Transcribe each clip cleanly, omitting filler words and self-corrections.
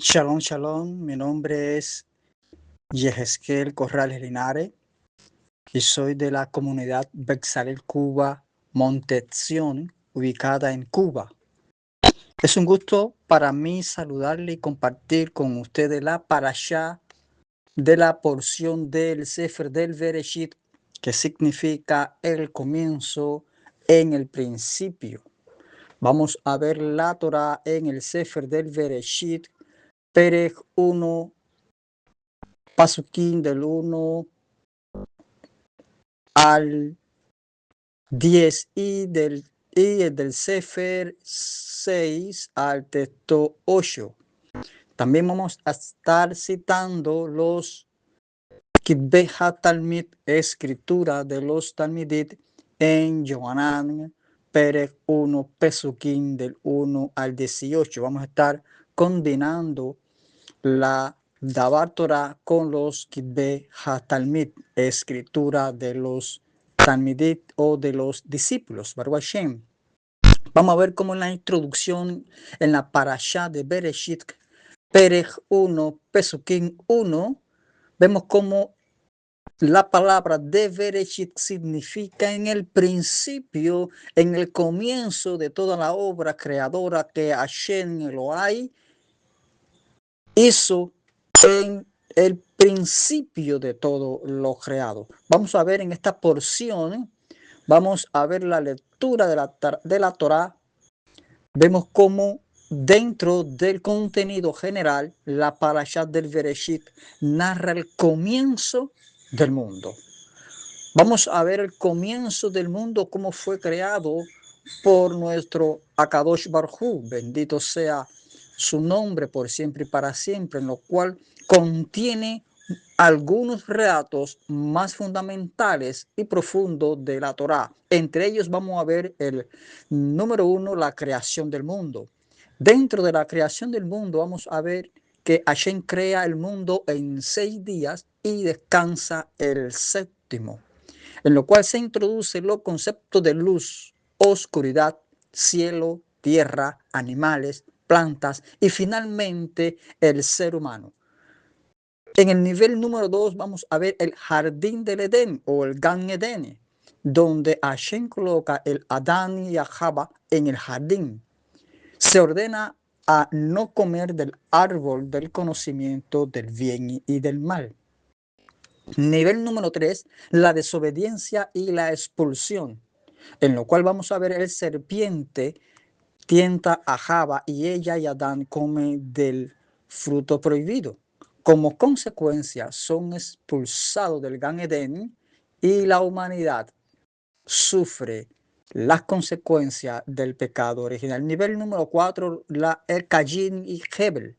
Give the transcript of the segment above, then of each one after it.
Shalom, shalom. Mi nombre es Yehezkel Corrales Linares y soy de la comunidad Bexalel Cuba Monteción, ubicada en Cuba. Es un gusto para mí saludarle y compartir con ustedes la parashá de la porción del Sefer del Bereshit, que significa el comienzo en el principio. Vamos a ver la Torah en el Sefer del Bereshit, Perej 1, Pasukim del 1 al 10 y del Sefer 6 al texto 8. También vamos a estar citando los Kitbe HaTalmid, escritura de los Talmidit, en Yohanan, Perej 1, Pesukim del 1 al 18. Vamos a estar combinando la Dabar Torah con los Kitbe HaTalmid, escritura de los Talmidit o de los discípulos, Baruch Hashem. Vamos a ver cómo en la introducción, en la parashá de Bereshit, Perej 1, Pesukim 1, vemos cómo la palabra de Bereshit significa en el principio, en el comienzo de toda la obra creadora que Hashem Elohai hizo en el principio de todo lo creado. Vamos a ver en esta porción, vamos a ver la lectura de la Torá. Vemos cómo dentro del contenido general, la parashá del Bereshit narra el comienzo del mundo. Vamos a ver el comienzo del mundo, cómo fue creado por nuestro Akadosh Baruj Hu, bendito sea su nombre por siempre y para siempre, en lo cual contiene algunos relatos más fundamentales y profundos de la Torá. Entre ellos vamos a ver el número 1, la creación del mundo. Dentro de la creación del mundo vamos a ver que Hashem crea el mundo en 6 días y descansa el séptimo, en lo cual se introduce los conceptos de luz, oscuridad, cielo, tierra, animales, plantas y finalmente el ser humano. En el nivel número 2 vamos a ver el jardín del Edén o el Gan Eden, donde Hashem coloca el Adán y a Java en el jardín. Se ordena a no comer del árbol del conocimiento del bien y del mal. Nivel número 3, la desobediencia y la expulsión, en lo cual vamos a ver el serpiente tienta a Java y ella y Adán comen del fruto prohibido. Como consecuencia son expulsados del Gan Edén y la humanidad sufre las consecuencias del pecado original. Nivel número 4, el Caín y Hebel,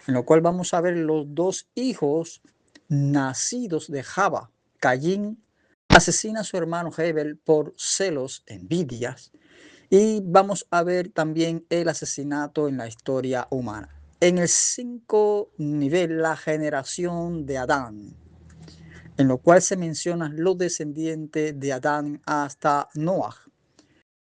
en lo cual vamos a ver los dos hijos nacidos de Java. Caín asesina a su hermano Hebel por celos, envidias, y vamos a ver también el asesinato en la historia humana. En el 5 nivel, la generación de Adán, en lo cual se mencionan los descendientes de Adán hasta Noah.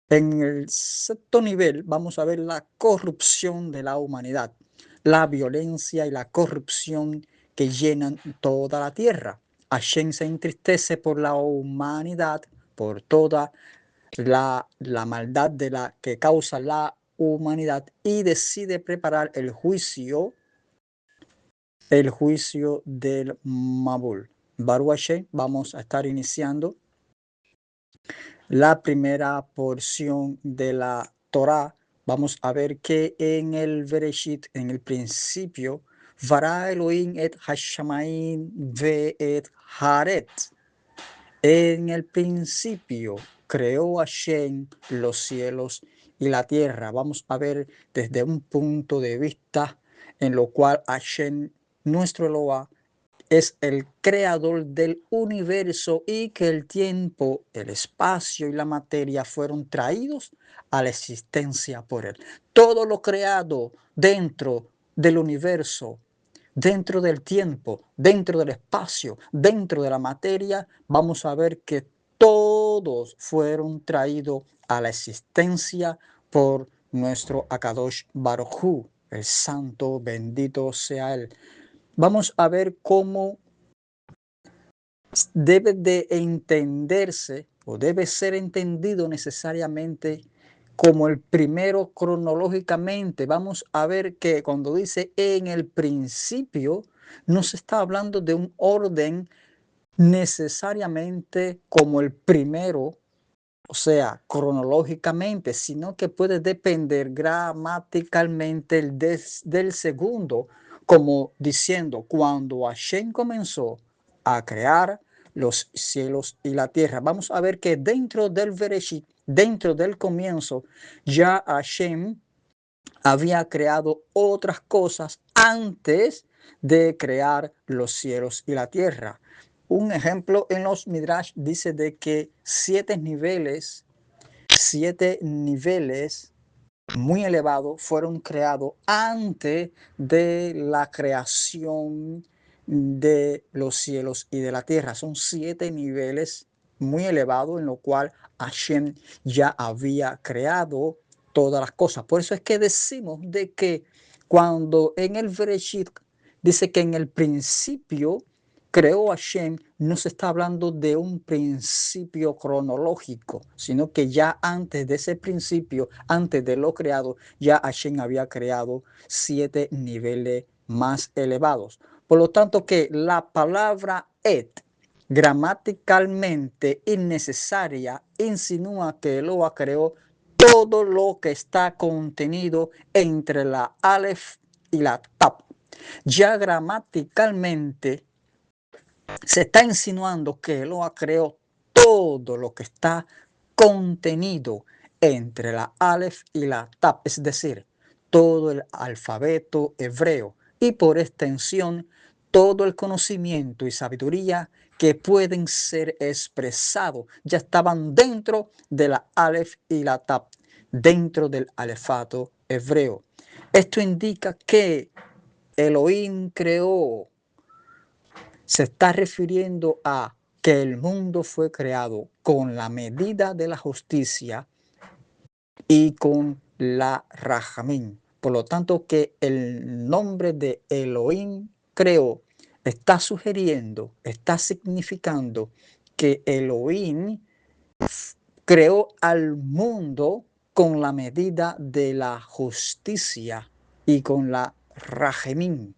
En el 6 nivel vamos a ver la corrupción de la humanidad, la violencia y la corrupción que llenan toda la tierra. Hashem se entristece por la humanidad, por toda la maldad de la que causa la humanidad y decide preparar el juicio del Mabul. Baruch Hashem, vamos a estar iniciando la primera porción de la Torá. Vamos a ver que en el Bereshit, en el principio, Vara Elohim et Hashamaim ve et Haret. En el principio creó Hashem los cielos y la tierra. Vamos a ver desde un punto de vista en lo cual Hashem, nuestro Eloah, es el creador del universo y que el tiempo, el espacio y la materia fueron traídos a la existencia por él. Todo lo creado dentro del universo, dentro del tiempo, dentro del espacio, dentro de la materia, vamos a ver que todos fueron traídos a la existencia por nuestro Akadosh Baruj Hu. el santo, bendito sea Él. Vamos a ver cómo debe de entenderse o debe ser entendido necesariamente como el primero cronológicamente. Vamos a ver que cuando dice en el principio, no se está hablando de un orden necesariamente como el primero, o sea, cronológicamente, sino que puede depender gramaticalmente del segundo, como diciendo, cuando Hashem comenzó a crear los cielos y la tierra. Vamos a ver que dentro del Bereshit, dentro del comienzo, ya Hashem había creado otras cosas antes de crear los cielos y la tierra. Un ejemplo en los Midrash dice de que 7 niveles muy elevados fueron creados antes de la creación de los cielos y de la tierra. Son 7 niveles muy elevados en lo cual Hashem ya había creado todas las cosas. Por eso es que decimos de que cuando en el Bereshit dice que en el principio creó Hashem, no se está hablando de un principio cronológico, sino que ya antes de ese principio, antes de lo creado, ya Hashem había creado 7 niveles más elevados. Por lo tanto, que la palabra et, gramaticalmente innecesaria, insinúa que Eloa creó todo lo que está contenido entre la Aleph y la Tap. Ya gramaticalmente se está insinuando que Eloa creó todo lo que está contenido entre la Aleph y la Tap, es decir, todo el alfabeto hebreo y por extensión todo el conocimiento y sabiduría que pueden ser expresados ya estaban dentro de la Aleph y la Tap, dentro del alefato hebreo. Esto indica que Elohim creó, se está refiriendo a que el mundo fue creado con la medida de la justicia y con la Rajamín. Por lo tanto, que el nombre de Elohim creó está sugiriendo, está significando que Elohim creó al mundo con la medida de la justicia y con la Rajamín.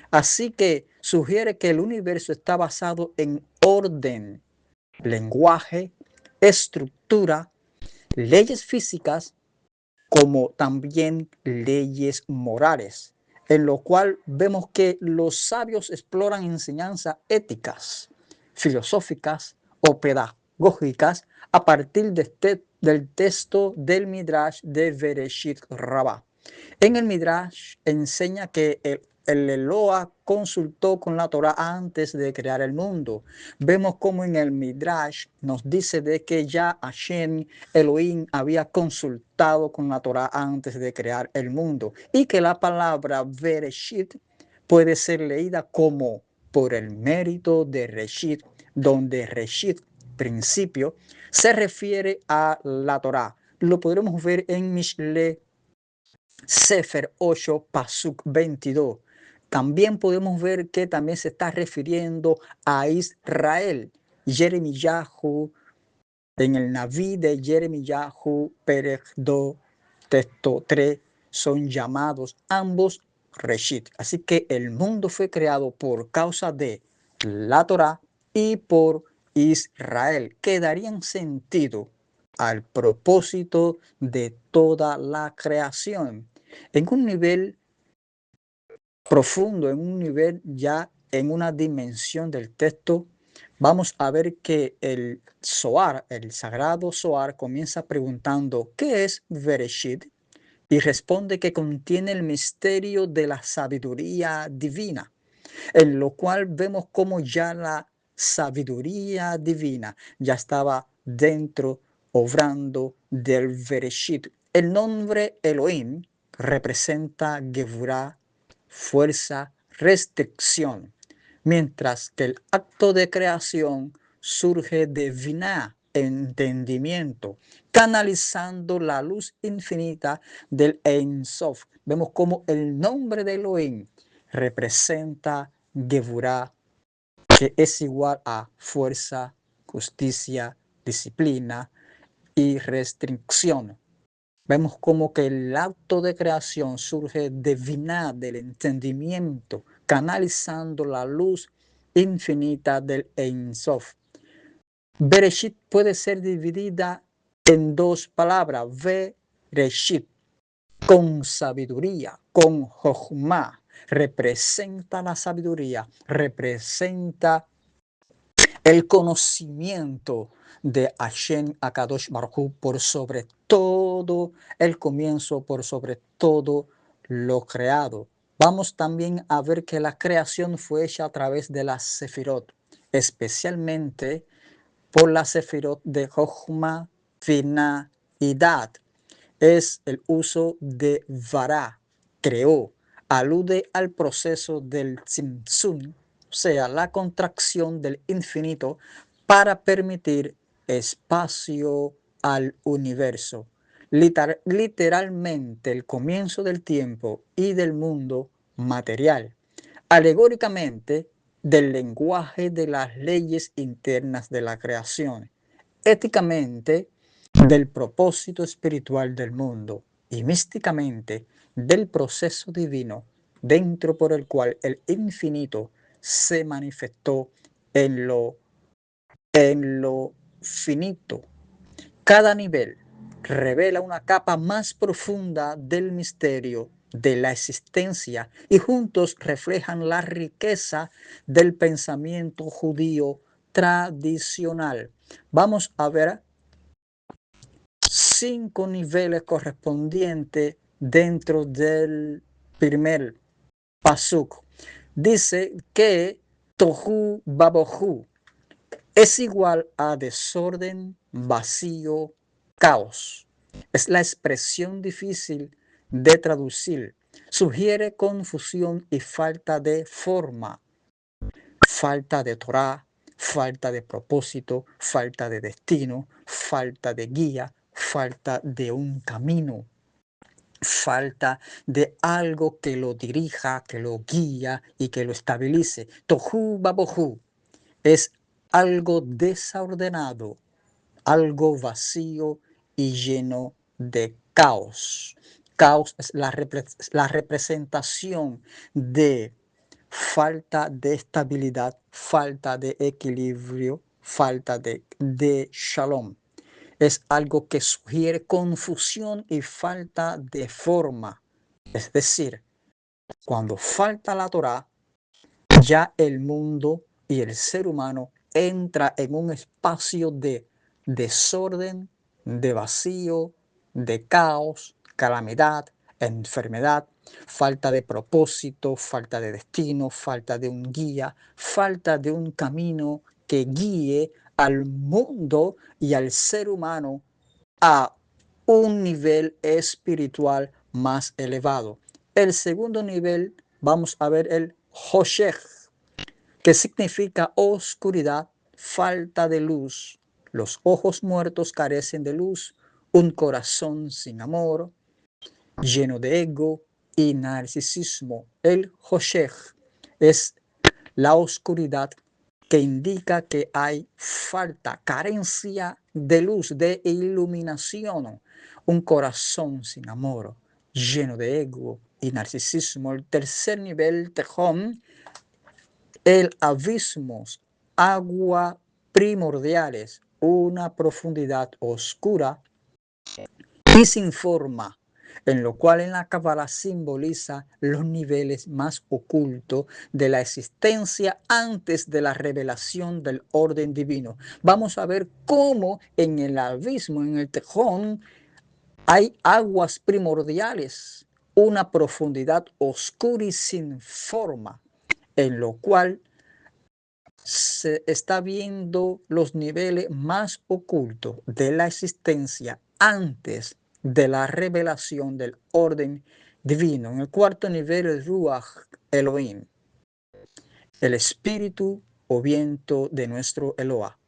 Así que sugiere que el universo está basado en orden, lenguaje, estructura, leyes físicas, como también leyes morales, en lo cual vemos que los sabios exploran enseñanzas éticas, filosóficas o pedagógicas a partir del texto del Midrash de Bereshit Rabbah. En el Midrash enseña que el Eloa consultó con la Torah antes de crear el mundo. Vemos como en el Midrash nos dice de que ya Hashem, Elohim, había consultado con la Torah antes de crear el mundo y que la palabra Bereshit puede ser leída como por el mérito de Reshit, donde Reshit, principio, se refiere a la Torah. Lo podremos ver en Mishle Sefer 8, Pasuk 22. También podemos ver que también se está refiriendo a Israel. Jeremiyahu, en el Naví de Jeremiyahu, Perej 2, texto 3, son llamados ambos Reshit. Así que el mundo fue creado por causa de la Torah y por Israel, que darían sentido al propósito de toda la creación. En un nivel profundo, en un nivel ya en una dimensión del texto, vamos a ver que el Zohar, el sagrado Zohar, comienza preguntando ¿qué es Bereshit? Y responde que contiene el misterio de la sabiduría divina, en lo cual vemos como ya la sabiduría divina ya estaba dentro, obrando del Bereshit. El nombre Elohim representa Gevurah, fuerza, restricción, mientras que el acto de creación surge de Binah, entendimiento, canalizando la luz infinita del Ein Sof. Vemos cómo el nombre de Elohim representa Geburah, que es igual a fuerza, justicia, disciplina y restricción. Vemos como que el acto de creación surge de Binah, del entendimiento, canalizando la luz infinita del Ein Sof. Bereshit puede ser dividida en dos palabras, Bereshit, con sabiduría, con Jochma, representa la sabiduría, representa el conocimiento de Hashem Akadosh Baruj Hu por sobre todo el comienzo, por sobre todo lo creado. Vamos también a ver que la creación fue hecha a través de la Sefirot, especialmente por la Sefirot de Jochma, Binah y Dat. Es el uso de Vará, creó, alude al proceso del Tzimtzum, o sea, la contracción del infinito para permitir espacio al universo. Literalmente el comienzo del tiempo y del mundo material. Alegóricamente del lenguaje de las leyes internas de la creación. Éticamente del propósito espiritual del mundo y místicamente del proceso divino dentro por el cual el infinito se manifestó en lo finito. Cada nivel revela una capa más profunda del misterio de la existencia y juntos reflejan la riqueza del pensamiento judío tradicional. Vamos a ver 5 niveles correspondientes dentro del primer pasuk. Dice que Tohu Babohu es igual a desorden, vacío, caos. Es la expresión difícil de traducir. Sugiere confusión y falta de forma, falta de Torah, falta de propósito, falta de destino, falta de guía, falta de un camino, falta de algo que lo dirija, que lo guía y que lo estabilice. Tohu Babohu es algo desordenado, algo vacío y lleno de caos. Caos es la representación de falta de estabilidad, falta de equilibrio, falta de shalom. Es algo que sugiere confusión y falta de forma. Es decir, cuando falta la Torah, ya el mundo y el ser humano entra en un espacio de desorden, de vacío, de caos, calamidad, enfermedad, falta de propósito, falta de destino, falta de un guía, falta de un camino que guíe al mundo y al ser humano a un nivel espiritual más elevado. El segundo nivel, vamos a ver el Hoshech, que significa oscuridad, falta de luz. Los ojos muertos carecen de luz, un corazón sin amor, lleno de ego y narcisismo. El Hoshech es la oscuridad que indica que hay falta, carencia de luz, de iluminación, un corazón sin amor, lleno de ego y narcisismo. El tercer nivel, Tejón, el abismo, agua primordiales, una profundidad oscura y sin forma, en lo cual en la Cábala simboliza los niveles más ocultos de la existencia antes de la revelación del orden divino. Vamos a ver cómo en el abismo, en el tejón, hay aguas primordiales, una profundidad oscura y sin forma, en lo cual se está viendo los niveles más ocultos de la existencia antes de la revelación del orden divino. En el cuarto nivel, el Ruach Elohim, el espíritu o viento de nuestro Eloah,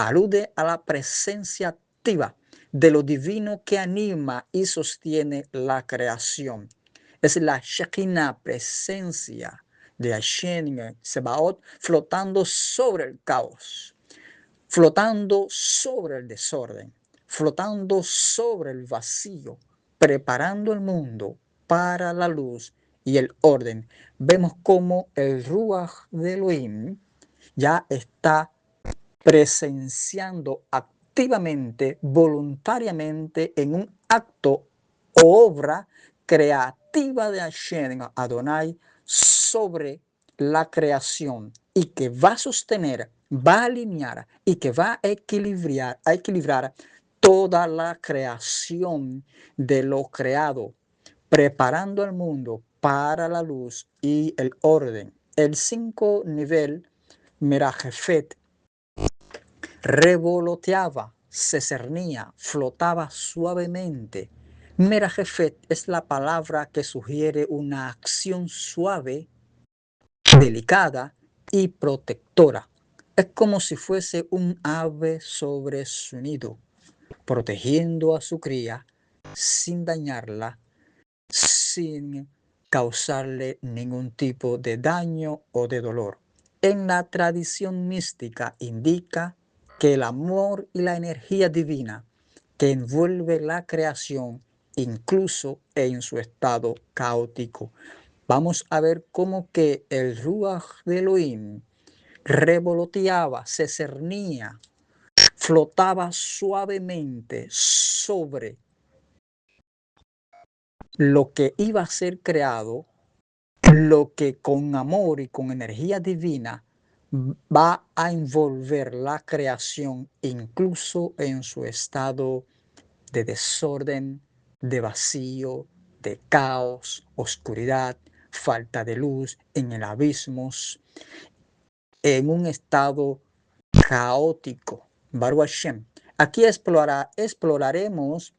alude a la presencia activa de lo divino que anima y sostiene la creación. Es la Shekinah, presencia de Hashem Sebaot, flotando sobre el caos, flotando sobre el desorden, flotando sobre el vacío, preparando el mundo para la luz y el orden. Vemos cómo el Ruach de Elohim ya está presenciando activamente, voluntariamente, en un acto o obra creativa de Hashem Adonai sobre la creación, y que va a sostener, va a alinear y que va a equilibrar toda la creación de lo creado, preparando el mundo para la luz y el orden. El 5 nivel Merajefet revoloteaba, se cernía, flotaba suavemente. Merajefet es la palabra que sugiere una acción suave, delicada y protectora. Es como si fuese un ave sobre su nido, protegiendo a su cría sin dañarla, sin causarle ningún tipo de daño o de dolor. En la tradición mística indica que el amor y la energía divina que envuelve la creación, incluso en su estado caótico. Vamos a ver cómo que el Ruach de Elohim revoloteaba, se cernía, flotaba suavemente sobre lo que iba a ser creado, lo que con amor y con energía divina va a envolver la creación, incluso en su estado de desorden, de vacío, de caos, oscuridad, falta de luz, en el abismo, en un estado caótico. Baruch Hashem. Aquí exploraremos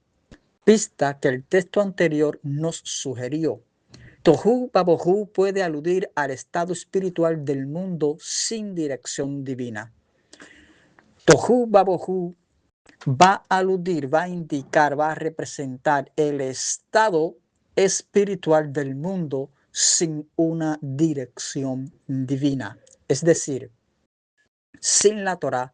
pista que el texto anterior nos sugirió. Tohu Babohu puede aludir al estado espiritual del mundo sin dirección divina. Tohu Babohu va a aludir, va a indicar, va a representar el estado espiritual del mundo sin una dirección divina. Es decir, sin la Torah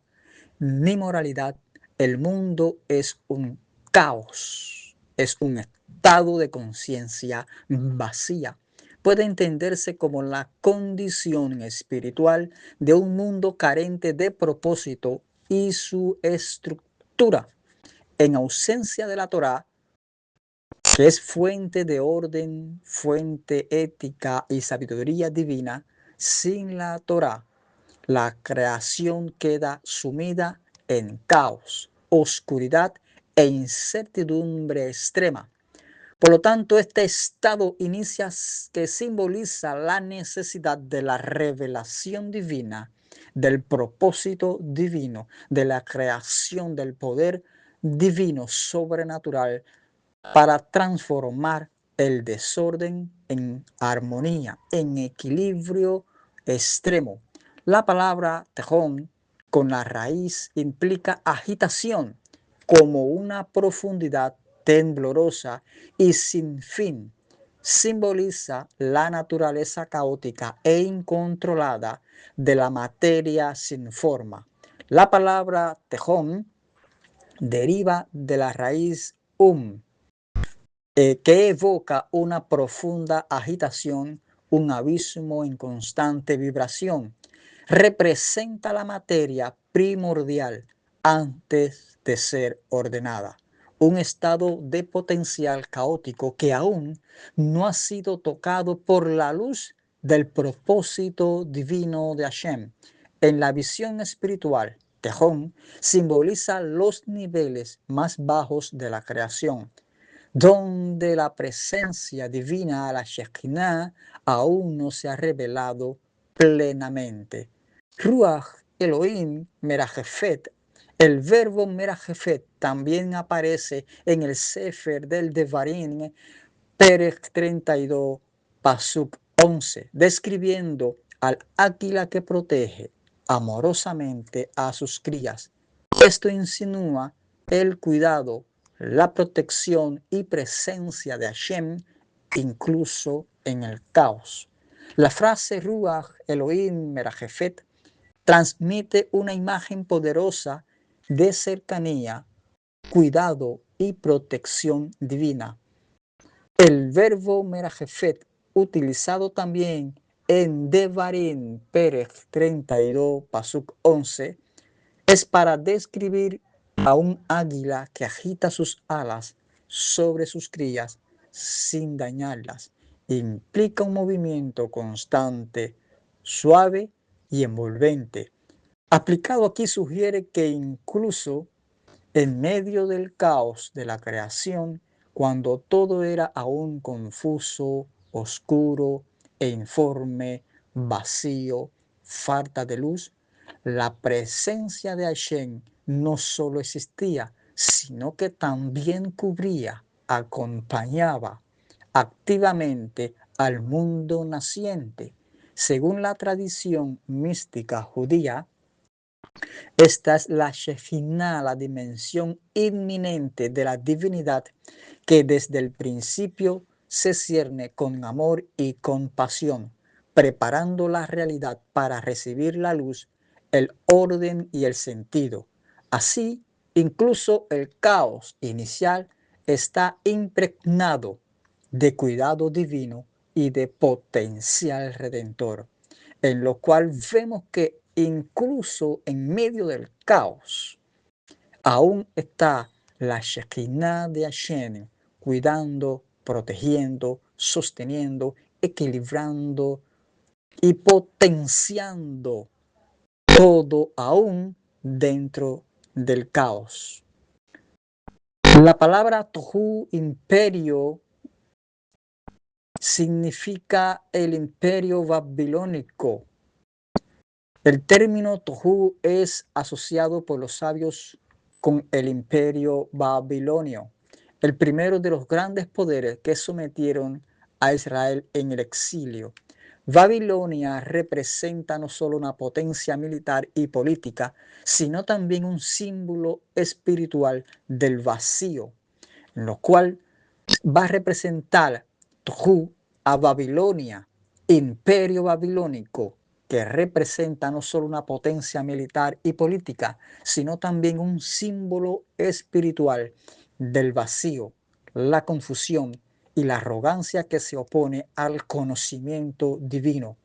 ni moralidad, el mundo es un caos, es un estado de conciencia vacía. Puede entenderse como la condición espiritual de un mundo carente de propósito y su estructura. En ausencia de la Torá, que es fuente de orden, fuente ética y sabiduría divina, sin la Torá, la creación queda sumida en caos, oscuridad e incertidumbre extrema. Por lo tanto, este estado inicia que simboliza la necesidad de la revelación divina, del propósito divino, de la creación del poder divino sobrenatural para transformar el desorden en armonía, en equilibrio extremo. La palabra tejón con la raíz implica agitación como una profundidad temblorosa y sin fin. Simboliza la naturaleza caótica e incontrolada de la materia sin forma. La palabra tejón deriva de la raíz que evoca una profunda agitación, un abismo en constante vibración. Representa la materia primordial antes de ser ordenada, un estado de potencial caótico que aún no ha sido tocado por la luz del propósito divino de Hashem. En la visión espiritual, Tejón simboliza los niveles más bajos de la creación, donde la presencia divina, la Shekinah, aún no se ha revelado plenamente. Ruach Elohim Merajefet, el verbo Merajefet también aparece en el Sefer del Devarim, Perek 32, Pasuk 11, describiendo al águila que protege amorosamente a sus crías. Esto insinúa el cuidado, la protección y presencia de Hashem incluso en el caos. La frase Ruach Elohim Merajefet transmite una imagen poderosa de cercanía, cuidado y protección divina. El verbo Merajefet, utilizado también en Devarim Perej 32, Pasuk 11, es para describir a un águila que agita sus alas sobre sus crías sin dañarlas. Implica un movimiento constante, suave y envolvente. Aplicado aquí sugiere que incluso en medio del caos de la creación, cuando todo era aún confuso, oscuro e informe, vacío, falta de luz, la presencia de Hashem no solo existía, sino que también cubría, acompañaba activamente al mundo naciente. Según la tradición mística judía, esta es la Shejinah, la dimensión inminente de la divinidad que desde el principio se cierne con amor y compasión, preparando la realidad para recibir la luz, el orden y el sentido. Así, incluso el caos inicial está impregnado de cuidado divino y de potencial redentor, en lo cual vemos que incluso en medio del caos, aún está la Shekinah de Hashem cuidando, protegiendo, sosteniendo, equilibrando y potenciando todo aún dentro del caos. La palabra Tohu, imperio, significa el imperio babilónico. El término Tohu es asociado por los sabios con el imperio babilonio, el primero de los grandes poderes que sometieron a Israel en el exilio. Babilonia representa no solo una potencia militar y política, sino también un símbolo espiritual del vacío, en lo cual va a representar Tohu a Babilonia, imperio babilónico, que representa no solo una potencia militar y política, sino también un símbolo espiritual del vacío, la confusión y la arrogancia que se opone al conocimiento divino.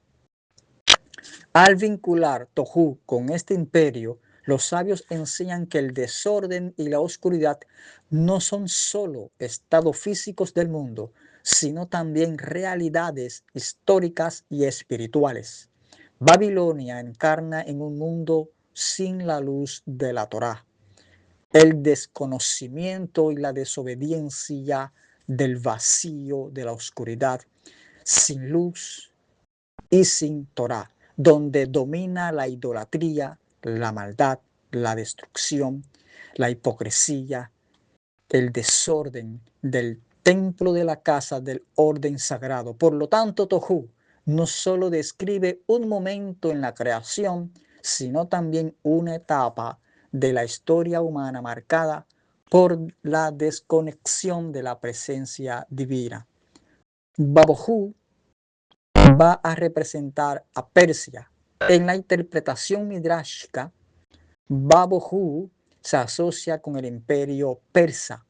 Al vincular Tohu con este imperio, los sabios enseñan que el desorden y la oscuridad no son solo estados físicos del mundo, sino también realidades históricas y espirituales. Babilonia encarna en un mundo sin la luz de la Torá, el desconocimiento y la desobediencia del vacío, de la oscuridad, sin luz y sin Torá, donde domina la idolatría, la maldad, la destrucción, la hipocresía, el desorden del templo de la casa del orden sagrado. Por lo tanto, Tohu no solo describe un momento en la creación, sino también una etapa de la historia humana marcada por la desconexión de la presencia divina. Babohu va a representar a Persia. En la interpretación midrashica, Babohu se asocia con el imperio persa,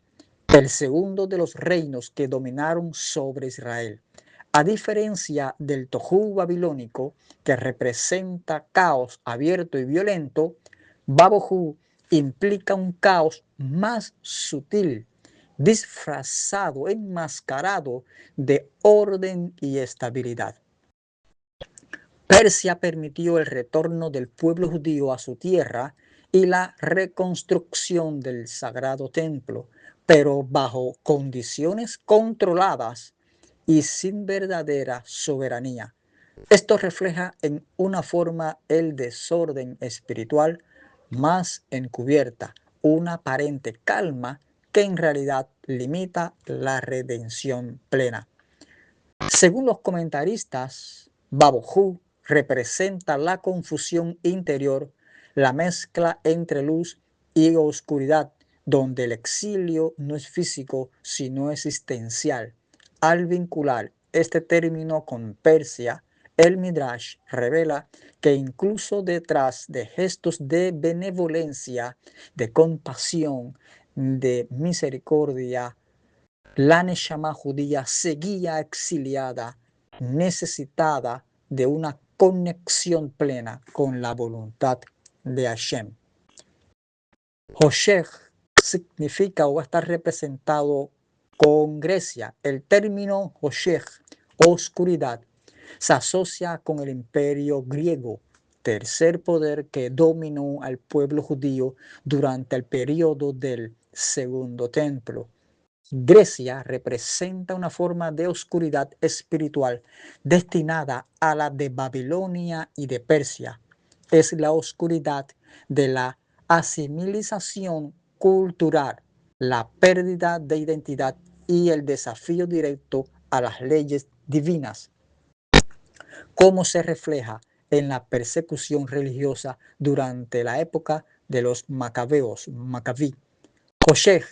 el segundo de los reinos que dominaron sobre Israel. A diferencia del Tohu babilónico, que representa caos abierto y violento, Babohu implica un caos más sutil, disfrazado, enmascarado de orden y estabilidad. Persia permitió el retorno del pueblo judío a su tierra y la reconstrucción del sagrado templo, pero bajo condiciones controladas y sin verdadera soberanía. Esto refleja en una forma el desorden espiritual más encubierta, una aparente calma que en realidad limita la redención plena. Según los comentaristas, Babohu representa la confusión interior, la mezcla entre luz y oscuridad, donde el exilio no es físico, sino existencial. Al vincular este término con Persia, el Midrash revela que incluso detrás de gestos de benevolencia, de compasión, de misericordia, la Neshama judía seguía exiliada, necesitada de una conexión plena con la voluntad de Hashem. Hoshech significa o está representado con Grecia. El término Hoshech, oscuridad, se asocia con el imperio griego, tercer poder que dominó al pueblo judío durante el periodo del Segundo Templo. Grecia representa una forma de oscuridad espiritual destinada a la de Babilonia y de Persia. Es la oscuridad de la asimilización cultural, la pérdida de identidad y el desafío directo a las leyes divinas, como se refleja en la persecución religiosa durante la época de los macabeos, Macabí. Hoshech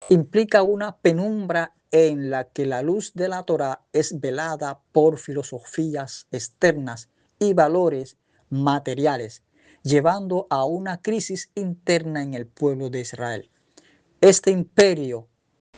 implica una penumbra en la que la luz de la Torá es velada por filosofías externas y valores materiales, llevando a una crisis interna en el pueblo de Israel. Este imperio,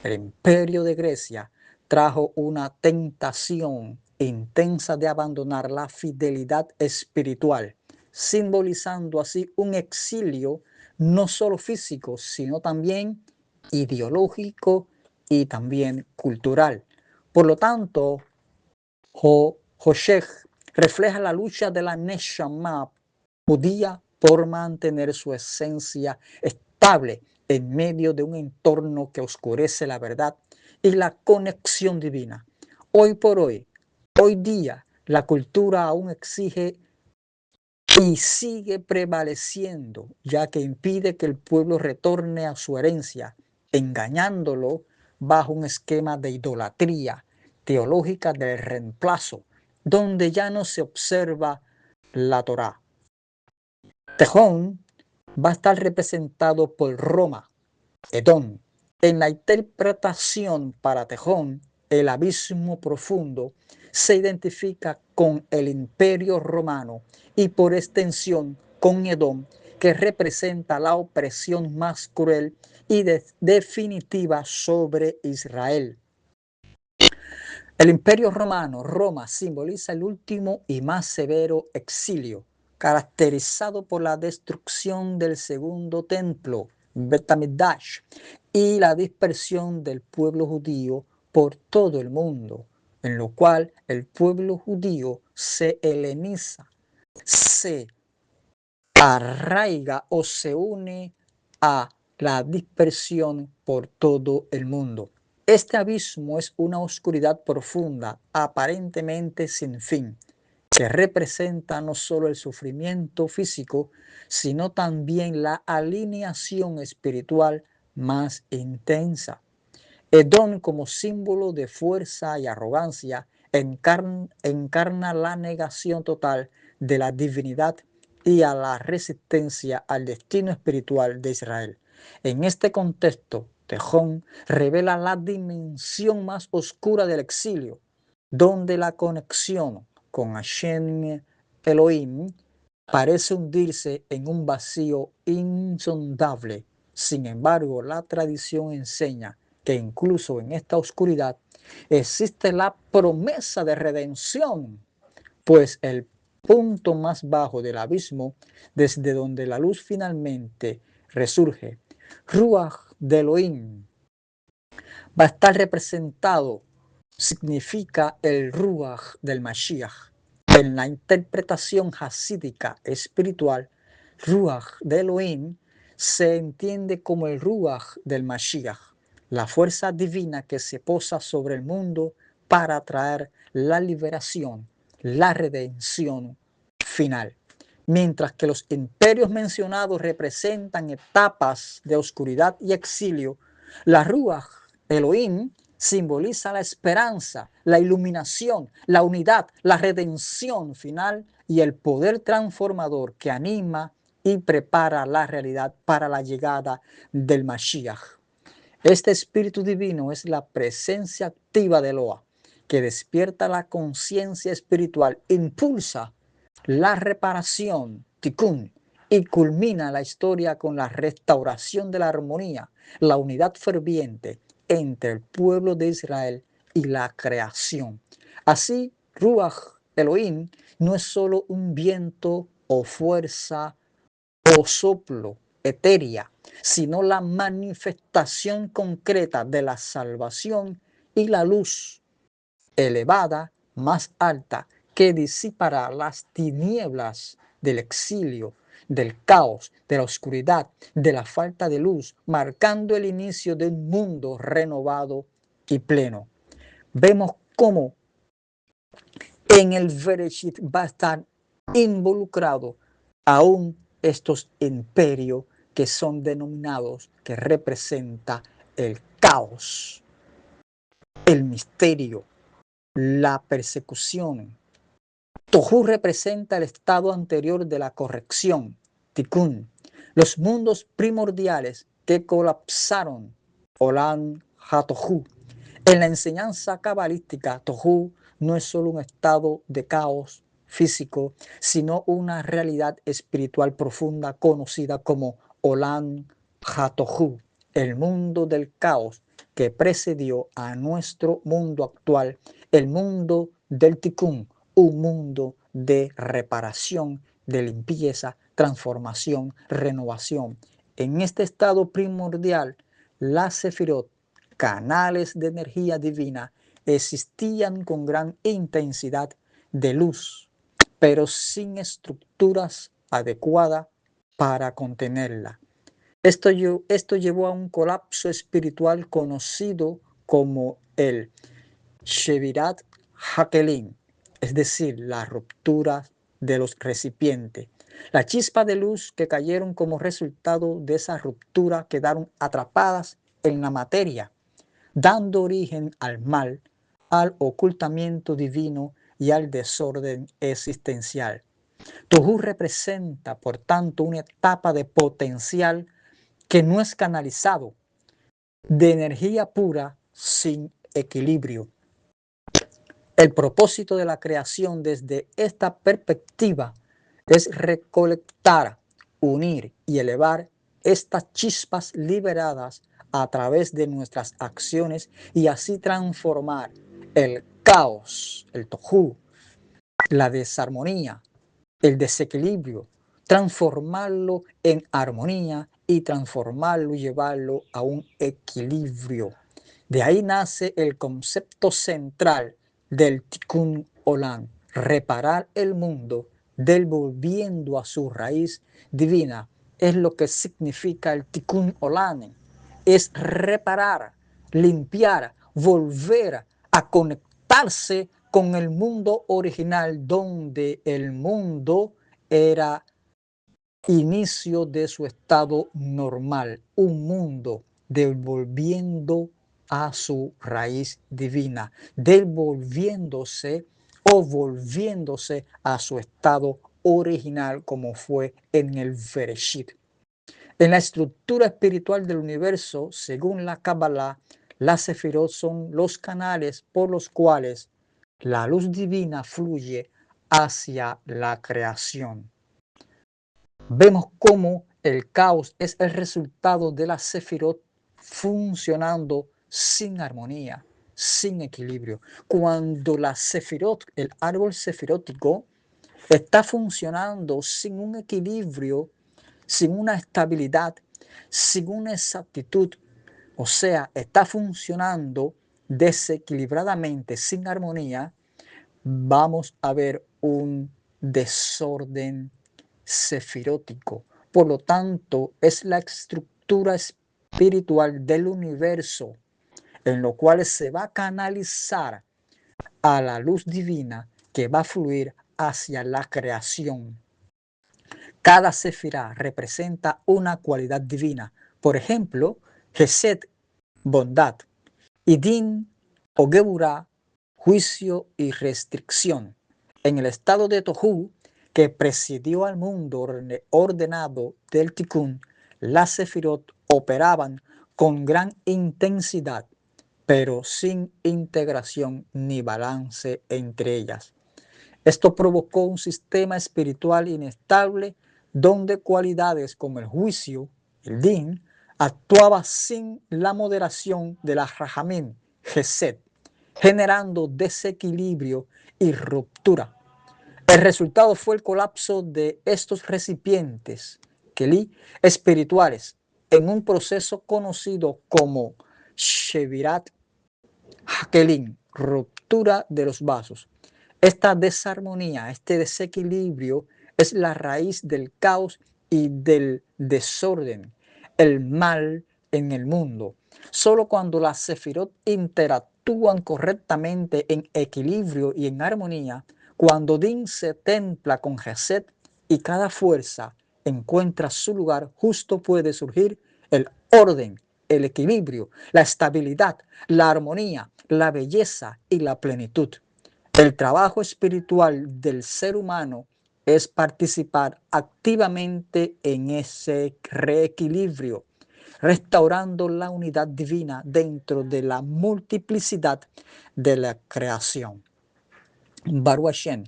el imperio de Grecia, trajo una tentación intensa de abandonar la fidelidad espiritual, simbolizando así un exilio no solo físico, sino también ideológico y también cultural. Por lo tanto, Hoshech refleja la lucha de la Neshama judía por mantener su esencia estable en medio de un entorno que oscurece la verdad y la conexión divina. Hoy por hoy, hoy día, la cultura aún exige y sigue prevaleciendo, ya que impide que el pueblo retorne a su herencia, engañándolo bajo un esquema de idolatría teológica del reemplazo, donde ya no se observa la Torá. Tejón va a estar representado por Roma, Edom. En la interpretación para Tejón, el abismo profundo se identifica con el imperio romano y por extensión con Edom, que representa la opresión más cruel y definitiva sobre Israel. El imperio romano, Roma, simboliza el último y más severo exilio, caracterizado por la destrucción del segundo templo, Bet HaMikdash, y la dispersión del pueblo judío por todo el mundo, en lo cual el pueblo judío se heleniza, se arraiga o se une a la dispersión por todo el mundo. Este abismo es una oscuridad profunda, aparentemente sin fin, que representa no solo el sufrimiento físico, sino también la alineación espiritual más intensa. Edom, como símbolo de fuerza y arrogancia, encarna la negación total de la divinidad y a la resistencia al destino espiritual de Israel. En este contexto, Tejón revela la dimensión más oscura del exilio, donde la conexión con Hashem Elohim parece hundirse en un vacío insondable. Sin embargo, la tradición enseña que incluso en esta oscuridad existe la promesa de redención, pues el punto más bajo del abismo, desde donde la luz finalmente resurge, Ruach de Elohim, va a estar representado, significa el Ruach del Mashiach. En la interpretación hasídica espiritual, Ruach de Elohim se entiende como el Ruach del Mashiach, la fuerza divina que se posa sobre el mundo para traer la liberación, la redención final. Mientras que los imperios mencionados representan etapas de oscuridad y exilio, la Ruach Elohim simboliza la esperanza, la iluminación, la unidad, la redención final y el poder transformador que anima y prepara la realidad para la llegada del Mashiach. Este espíritu divino es la presencia activa de Eloah, que despierta la conciencia espiritual, impulsa la reparación, tikkun, y culmina la historia con la restauración de la armonía, la unidad ferviente entre el pueblo de Israel y la creación. Así, Ruach Elohim no es solo un viento o fuerza o soplo etérea, sino la manifestación concreta de la salvación y la luz elevada, más alta, que disipará las tinieblas del exilio, del caos, de la oscuridad, de la falta de luz, marcando el inicio de un mundo renovado y pleno. Vemos cómo en el Bereshit va a estar involucrado aún estos imperios que son denominados, que representa el caos, el misterio, la persecución. Tohu representa el estado anterior de la corrección, tikkun, los mundos primordiales que colapsaron, Olam HaTohu. En la enseñanza cabalística, Tohu no es solo un estado de caos físico, sino una realidad espiritual profunda conocida como Olam HaTohu, el mundo del caos que precedió a nuestro mundo actual, el mundo del tikkun, un mundo de reparación, de limpieza, transformación, renovación. En este estado primordial, la Sefirot, canales de energía divina, existían con gran intensidad de luz, pero sin estructuras adecuadas para contenerla. Esto llevó a un colapso espiritual conocido como el Shevirat Hakelim, es decir, la ruptura de los recipientes. Las chispas de luz que cayeron como resultado de esa ruptura quedaron atrapadas en la materia, dando origen al mal, al ocultamiento divino y al desorden existencial. Tohu representa, por tanto, una etapa de potencial que no es canalizado, de energía pura sin equilibrio. El propósito de la creación desde esta perspectiva es recolectar, unir y elevar estas chispas liberadas a través de nuestras acciones y así transformar el caos, el tohu, la desarmonía, el desequilibrio, transformarlo en armonía y transformarlo y llevarlo a un equilibrio. De ahí nace el concepto central del Tikkun Olam, reparar el mundo, devolviendo a su raíz divina. Es lo que significa el Tikkun Olam, es reparar, limpiar, volver a conectarse con el mundo original, donde el mundo era inicio de su estado normal, un mundo devolviendo a su raíz divina, devolviéndose o volviéndose a su estado original como fue en el Bereshit. En la estructura espiritual del universo, según la Kabbalah, las Sefirot son los canales por los cuales la luz divina fluye hacia la creación. Vemos cómo el caos es el resultado de la Sefirot funcionando sin armonía, sin equilibrio. Cuando la Sefirot, el árbol sefirótico, está funcionando sin un equilibrio, sin una estabilidad, sin una exactitud, o sea, está funcionando desequilibradamente, sin armonía, vamos a ver un desorden sefirótico. Por lo tanto, es la estructura espiritual del universo en lo cual se va a canalizar a la luz divina que va a fluir hacia la creación. Cada sefirá representa una cualidad divina. Por ejemplo, Gesed, bondad, y Din o Geburah, juicio y restricción. En el estado de Tohu, que presidió al mundo ordenado del Tikkun, las Sefirot operaban con gran intensidad, pero sin integración ni balance entre ellas. Esto provocó un sistema espiritual inestable donde cualidades como el juicio, el din, actuaba sin la moderación de la Rahamim, Gesed, generando desequilibrio y ruptura. El resultado fue el colapso de estos recipientes, Keli, espirituales, en un proceso conocido como Shevirat Hakelim, ruptura de los vasos. Esta desarmonía, este desequilibrio es la raíz del caos y del desorden, el mal en el mundo. Solo cuando las sefirot interactúan correctamente en equilibrio y en armonía, cuando Din se templa con Geset y cada fuerza encuentra su lugar, justo puede surgir el orden, el equilibrio, la estabilidad, la armonía, la belleza y la plenitud. El trabajo espiritual del ser humano es participar activamente en ese reequilibrio, restaurando la unidad divina dentro de la multiplicidad de la creación. Baruch Hashem,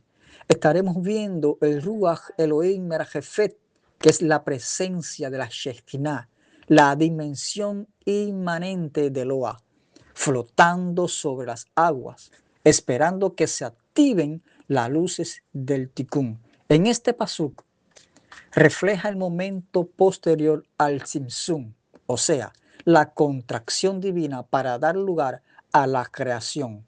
estaremos viendo el Ruach Elohim Merajefet, que es la presencia de la Shekinah, la dimensión inmanente de Eloah, flotando sobre las aguas, esperando que se activen las luces del Tikkun. En este pasuk refleja el momento posterior al Tzimtzum, o sea, la contracción divina para dar lugar a la creación.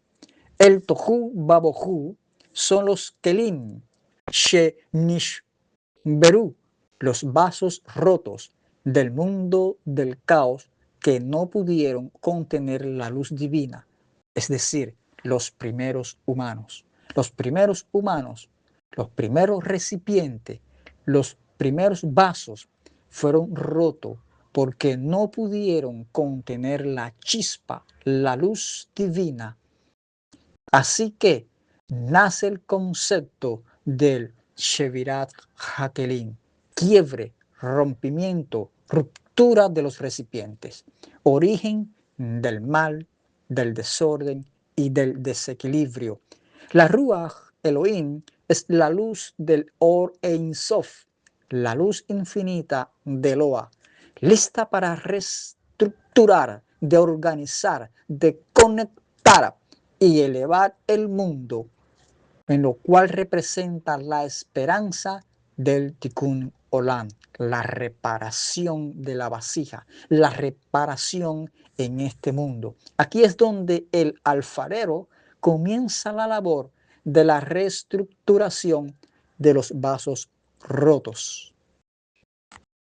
El Tohu Babohu son los Kelim, She Nishberu, los vasos rotos del mundo del caos que no pudieron contener la luz divina, es decir, los primeros humanos. Los primeros humanos, los primeros recipientes, los primeros vasos fueron rotos porque no pudieron contener la chispa, la luz divina. Así que nace el concepto del Shevirat Hakelim, quiebre, rompimiento, ruptura de los recipientes, origen del mal, del desorden y del desequilibrio. La Ruach Elohim es la luz del Or Ein Sof, la luz infinita de Eloah, lista para reestructurar, de organizar, de conectar y elevar el mundo, en lo cual representa la esperanza del Tikkun Olam, la reparación de la vasija, la reparación en este mundo. Aquí es donde el alfarero comienza la labor de la reestructuración de los vasos rotos.